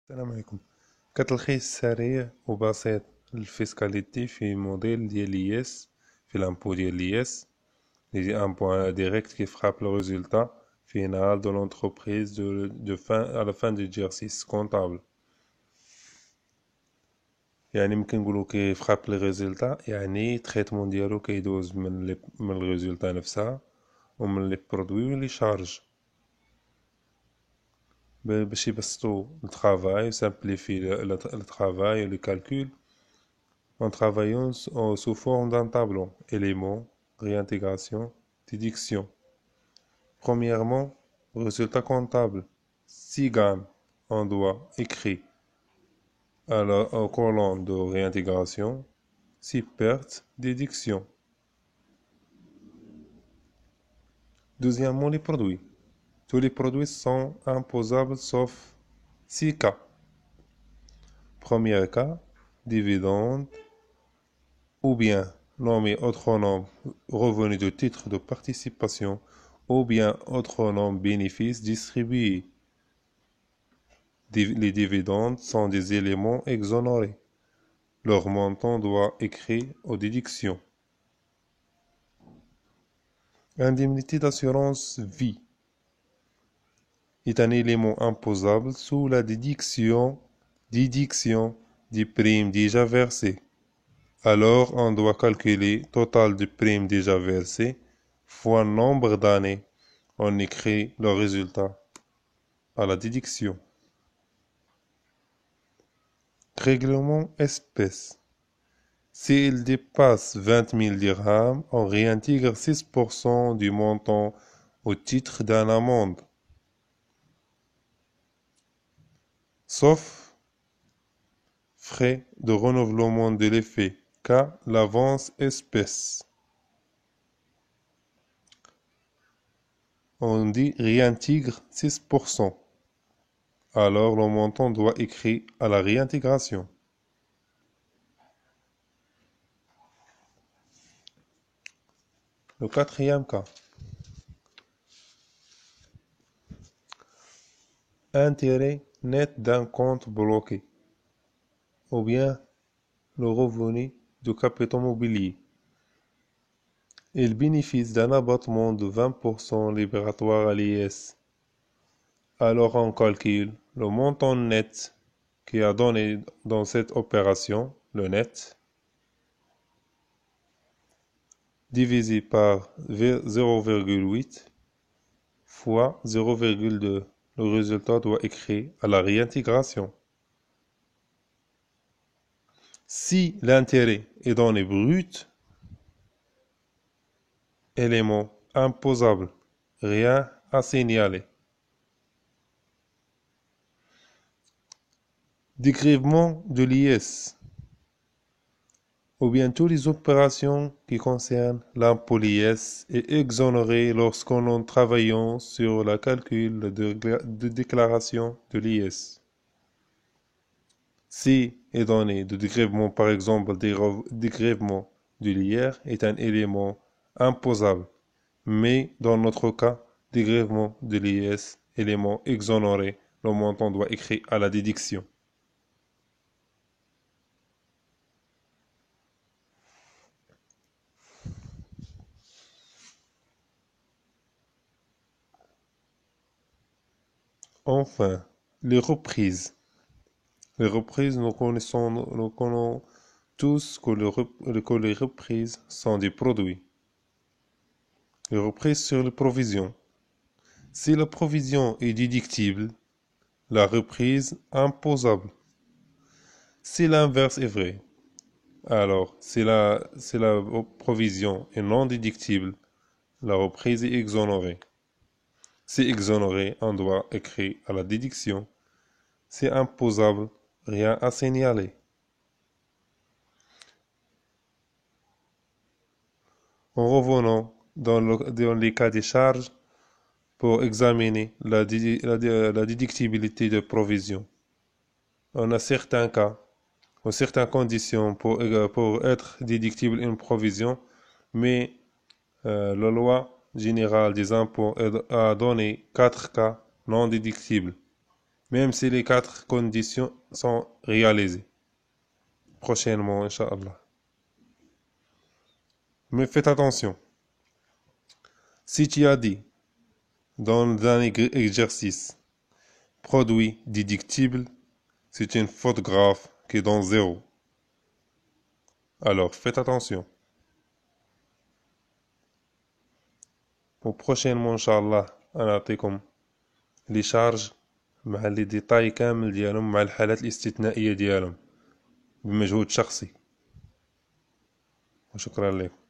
السلام عليكم. كتلخيص سريع وبسيط للفيسكاليتي في موديل ديال لياس في لامبو ديال لياس اللي ان بوان ديريكت كي فراب لو ريزولتا فينال دو لونتربريز دو فان على فان دو اكزercice كونطابل. يعني ممكن نقولو كي فراب لي ريزولتا يعني تريتمون ديالو كيدوز من الريزولتا نفسها ومن لي برودوي لي شارج باش يبسطو الترافاي سامبليفي لو ترافاي لو كالكول en travaillant sous forme d'un tableau. Éléments, réintégration, déduction. Premièrement, résultat comptable. 6 gammes, on doit écrire au colonne de réintégration. 6 pertes, déduction. Deuxièmement, les produits. Tous les produits sont imposables sauf 6 cas. Premier cas, dividende, ou bien nommé autre nom revenu de titre de participation, ou bien autre nom bénéfice distribué. Les dividendes sont des éléments exonérés. Leur montant doit écrit aux déductions. Indemnité d'assurance vie est un élément imposable sous la déduction des primes déjà versées. Alors, on doit calculer total de primes déjà versées fois nombre d'années. On écrit le résultat à la déduction. Règlement espèce. S'il dépasse 20 000 dirhams, on réintègre 6% du montant au titre d'une amende. Sauf frais de renouvellement de l'effet, car l'avance espèce. On dit réintègre 6%. Alors le montant doit écrire à la réintégration. Le quatrième cas. Intérêt net d'un compte bloqué, ou bien le revenu du capital mobilier. Il bénéficie d'un abattement de 20% libératoire à l'IS. Alors on calcule le montant net qui a donné dans cette opération, le net, divisé par 0,8 fois 0,2. Le résultat doit écrire à la réintégration. Si l'intérêt est donné brut, élément imposable, rien à signaler. Dégrèvement de l'IS, ou bien toutes les opérations qui concernent l'impôt l'IS est exonéré lorsqu'on en travaillant sur le calcul de déclaration de l'IS. Si est donné de dégrèvement, par exemple, dégrèvement de l'IR est un élément imposable, mais dans notre cas, dégrèvement de l'IS, élément exonéré, le montant doit écrire à la déduction. Enfin, les reprises. Les reprises, nous connaissons tous que les reprises sont des produits. Les reprises sur les provisions. Si la provision est déductible, la reprise imposable. Si l'inverse est vrai, alors si la provision est non déductible, la reprise est exonérée. Si exonéré, on doit écrire à la déduction. Si imposable, rien à signaler. En revenant dans les cas des charges pour examiner la déductibilité de provision. On a certains cas, ou certaines conditions pour être déductible une provision, mais la loi générale des impôts a donné 4 cas non déductibles. même si les 4 conditions sont réalisées. Prochainement, Inch'Allah. Mais faites attention. Si tu as dit dans un exercice produit déductible, c'est une faute grave qui donne 0. Alors faites attention. وبروشينمون ان شاء الله انا اعطيكم لي شارج مع لي ديتاي كامل ديالهم مع الحالات الاستثنائيه ديالهم بمجهود شخصي وشكرا لكم.